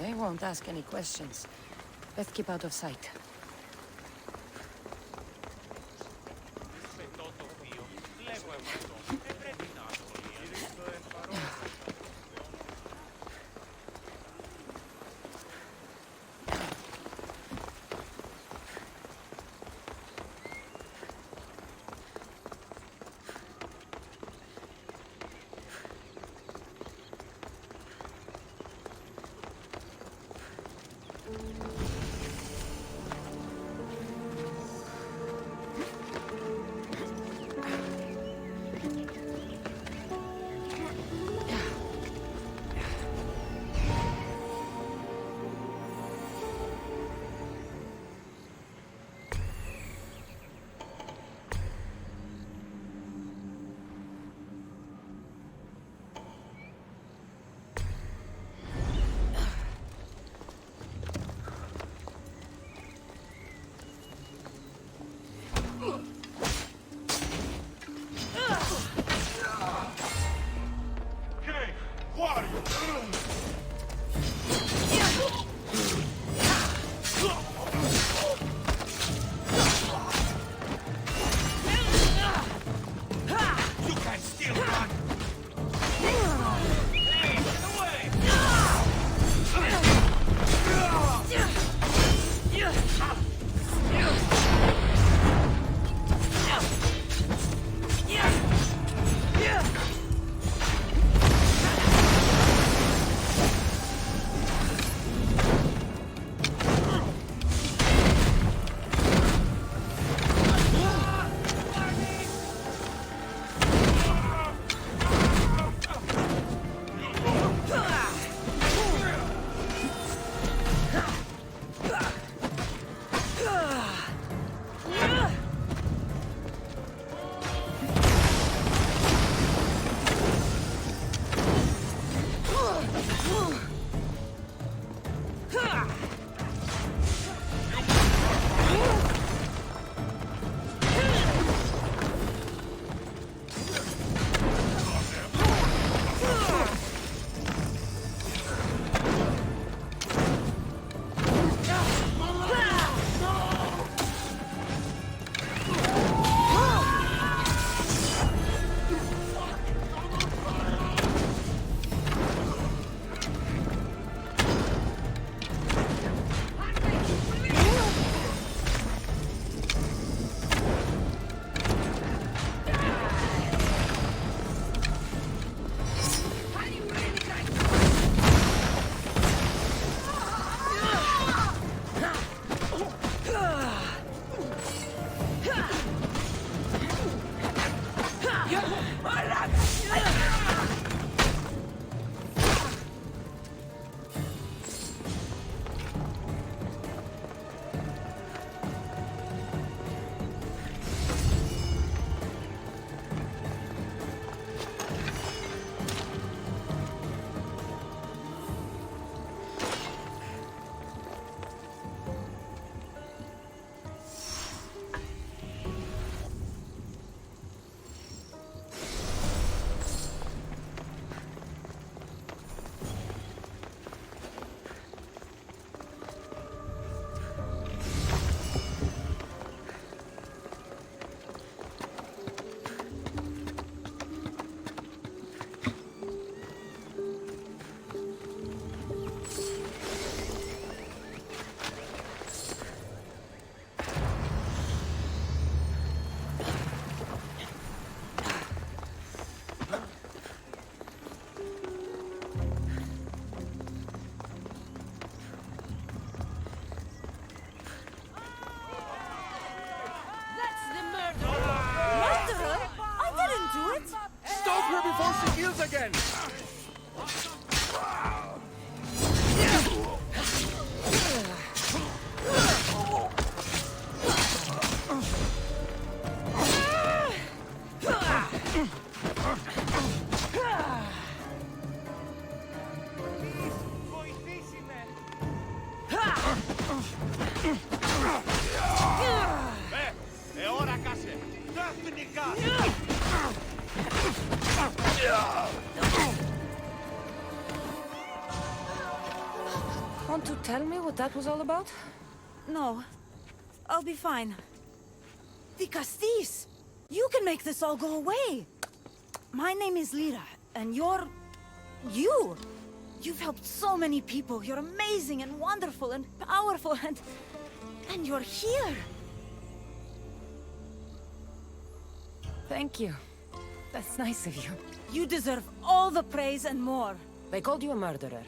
[SPEAKER 9] They won't ask any questions. Let's keep out of sight.
[SPEAKER 10] Ora, Cache! Daphne Cache!
[SPEAKER 9] Want to tell me what that was all about?
[SPEAKER 8] No. I'll be fine. Dikastes! You can make this all go away! My name is Lyra, and you're... you! You've helped so many people. You're amazing and wonderful and powerful and... and you're here!
[SPEAKER 9] Thank you. That's nice of you.
[SPEAKER 8] You deserve all the praise and more.
[SPEAKER 9] They called you a murderer.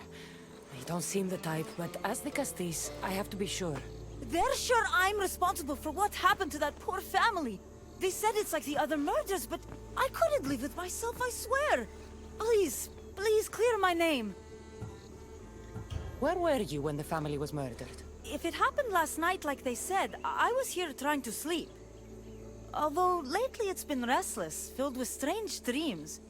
[SPEAKER 9] You don't seem the type, but as Dikastes, I have to be sure.
[SPEAKER 8] They're sure I'm responsible for what happened to that poor family. They said it's like the other murders, but I couldn't live with myself, I swear. Please, please clear my name.
[SPEAKER 9] Where were you when the family was murdered?
[SPEAKER 8] If it happened last night like they said, I was here trying to sleep. Although lately it's been restless, filled with strange dreams.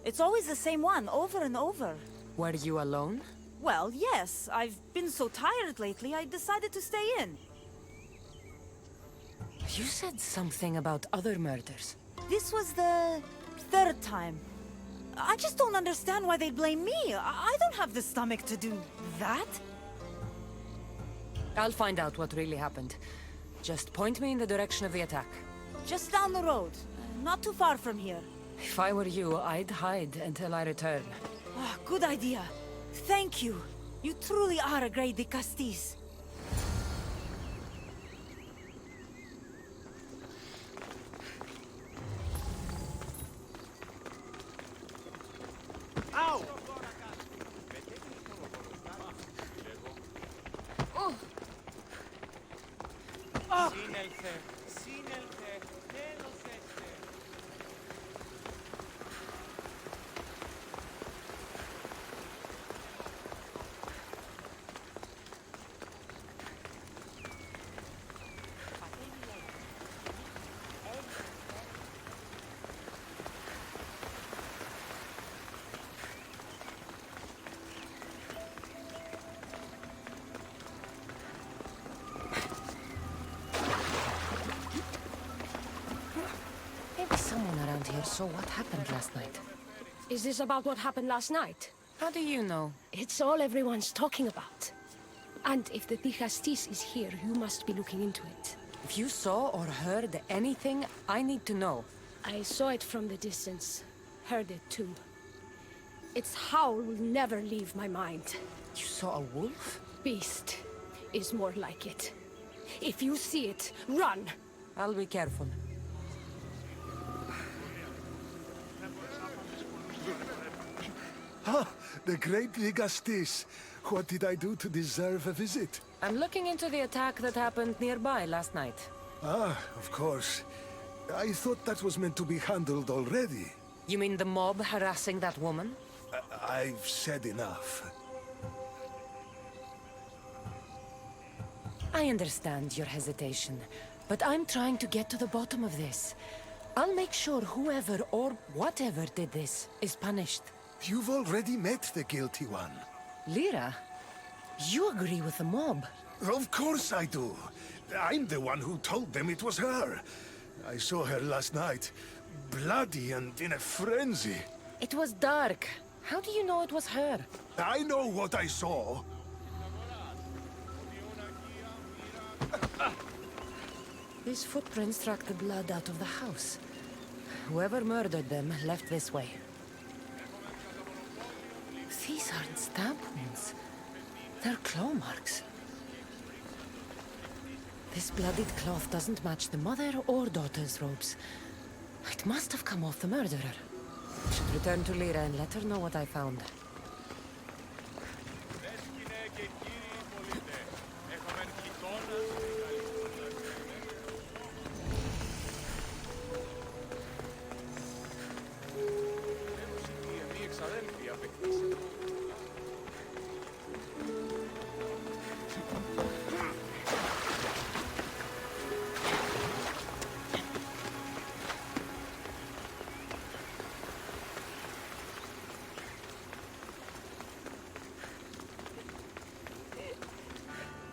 [SPEAKER 8] It's always the same one, over and over.
[SPEAKER 9] Were you alone?
[SPEAKER 8] Well, yes. I've been so tired lately, I decided to stay in.
[SPEAKER 9] You said something about other murders.
[SPEAKER 8] This was the third time. I just don't understand why they blame me. I don't have the stomach to do that.
[SPEAKER 9] I'll find out what really happened. Just point me in the direction of the attack.
[SPEAKER 8] Just down the road. Not too far from here.
[SPEAKER 9] If I were you, I'd hide until I return.
[SPEAKER 8] Oh, good idea. Thank you. You truly are a great Dikastes.
[SPEAKER 10] Ow! Σύνελθε, σύνελθε, τέλος έστε.
[SPEAKER 9] Someone around here saw what happened last night.
[SPEAKER 12] Is this about what happened last night?
[SPEAKER 9] How do you know?
[SPEAKER 12] It's all everyone's talking about. And if the Dikastes is here, you must be looking into it.
[SPEAKER 9] If you saw or heard anything, I need to know.
[SPEAKER 12] I saw it from the distance. Heard it too. Its howl will never leave my mind.
[SPEAKER 9] You saw a wolf?
[SPEAKER 12] Beast is more like it. If you see it, run!
[SPEAKER 9] I'll be careful.
[SPEAKER 11] Ah, the great Dikastes. What did I do to deserve a visit?
[SPEAKER 9] I'm looking into the attack that happened nearby last night.
[SPEAKER 11] Ah, of course. I thought that was meant to be handled already.
[SPEAKER 9] You mean the mob harassing that woman?
[SPEAKER 11] I've said enough.
[SPEAKER 9] I understand your hesitation, but I'm trying to get to the bottom of this. I'll make sure whoever or whatever did this is punished.
[SPEAKER 11] You've already met the guilty one.
[SPEAKER 9] Lyra, you agree with the mob?
[SPEAKER 11] Of course I do. I'm the one who told them it was her. I saw her last night, bloody and in a frenzy.
[SPEAKER 9] It was dark. How do you know it was her?
[SPEAKER 11] I know what I saw.
[SPEAKER 9] These footprints track the blood out of the house. Whoever murdered them left this way. These aren't stab wounds. They're claw marks. This bloodied cloth doesn't match the mother or daughter's robes. It must have come off the murderer. I should return to Lyra and let her know what I found.
[SPEAKER 10] Ξαδέλφια απέκτησε.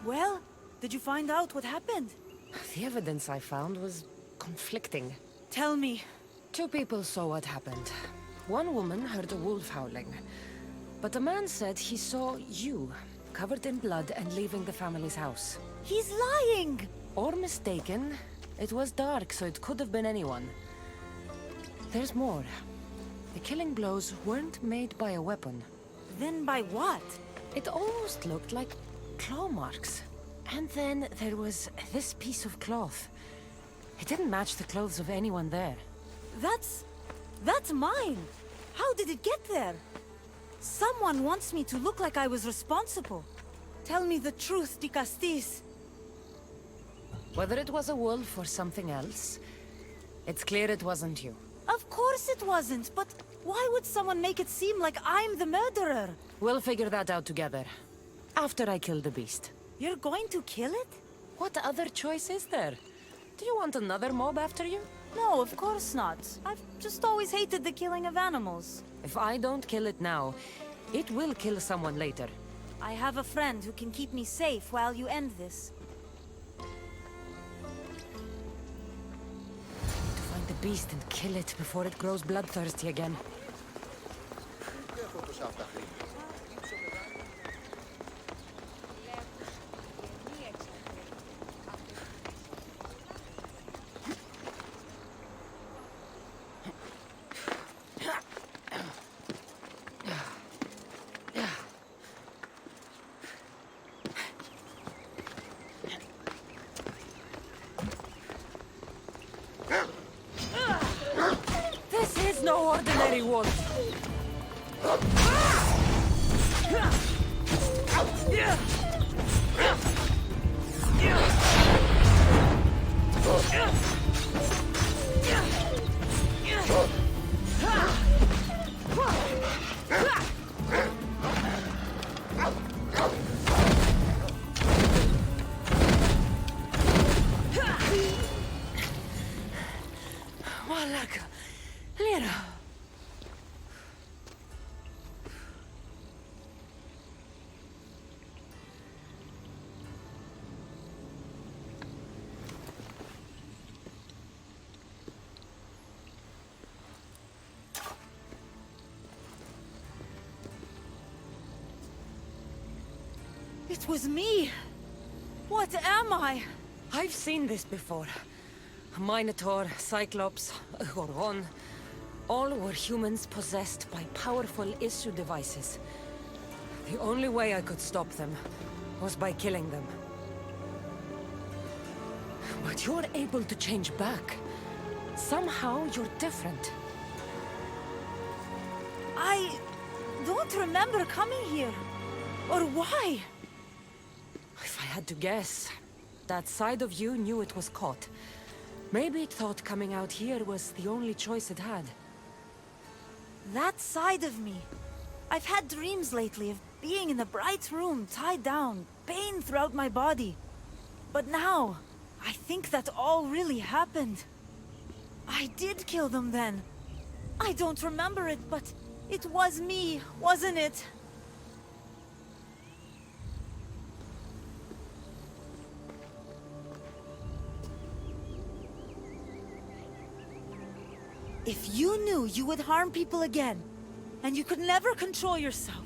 [SPEAKER 8] Well, did you find out what happened?
[SPEAKER 9] The evidence I found was conflicting.
[SPEAKER 8] Tell me.
[SPEAKER 9] 2 people saw what happened. One woman heard a wolf howling. But a man said he saw you, covered in blood and leaving the family's house.
[SPEAKER 8] He's lying!
[SPEAKER 9] Or mistaken. It was dark, so it could have been anyone. There's more. The killing blows weren't made by a weapon.
[SPEAKER 8] Then by what?
[SPEAKER 9] It almost looked like claw marks. And then there was this piece of cloth. It didn't match the clothes of anyone there.
[SPEAKER 8] That's mine! How did it get there? Someone wants me to look like I was responsible. Tell me the truth, Dikastes.
[SPEAKER 9] Whether it was a wolf or something else, it's clear it wasn't you.
[SPEAKER 8] Of course it wasn't, but why would someone make it seem like I'm the murderer?
[SPEAKER 9] We'll figure that out together. After I kill the beast.
[SPEAKER 8] You're going to kill it?
[SPEAKER 9] What other choice is there? Do you want another mob after you?
[SPEAKER 8] No, of course not. I've just always hated the killing of animals.
[SPEAKER 9] If I don't kill it now, it will kill someone later.
[SPEAKER 8] I have a friend who can keep me safe while you end this.
[SPEAKER 9] To find the beast and kill it before it grows bloodthirsty again. This is no ordinary wolf. Malaka, Lira.
[SPEAKER 8] It was me! What am I?
[SPEAKER 9] I've seen this before. A Minotaur, Cyclops, a Goron. All were humans possessed by powerful Isu devices. The only way I could stop them was by killing them. But you're able to change back. Somehow you're different.
[SPEAKER 8] I don't remember coming here. Or why?
[SPEAKER 9] If I had to guess, that side of you knew it was caught. Maybe it thought coming out here was the only choice it had.
[SPEAKER 8] That side of me. I've had dreams lately of being in a bright room, tied down, pain throughout my body. But now, I think that all really happened. I did kill them then. I don't remember it, but it was me, wasn't it? If you knew you would harm people again, and you could never control yourself,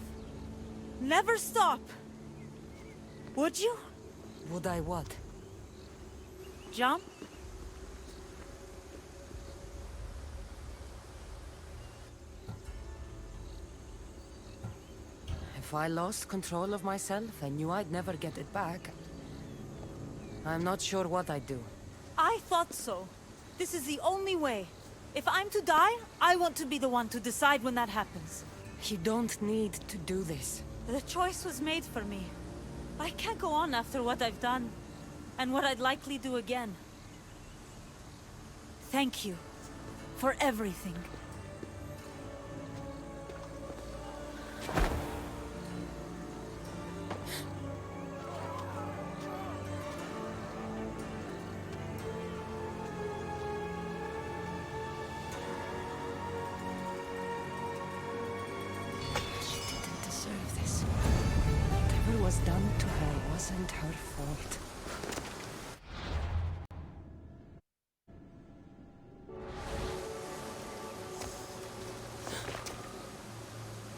[SPEAKER 8] never stop, would you?
[SPEAKER 9] Would I what?
[SPEAKER 8] Jump?
[SPEAKER 9] If I lost control of myself, I knew I'd never get it back. I'm not sure what I'd do.
[SPEAKER 8] I thought so. This is the only way. If I'm to die, I want to be the one to decide when that happens.
[SPEAKER 9] You don't need to do this.
[SPEAKER 8] The choice was made for me. I can't go on after what I've done, and what I'd likely do again. Thank you for everything.
[SPEAKER 9] She didn't deserve this. Whatever was done to her
[SPEAKER 5] wasn't her fault.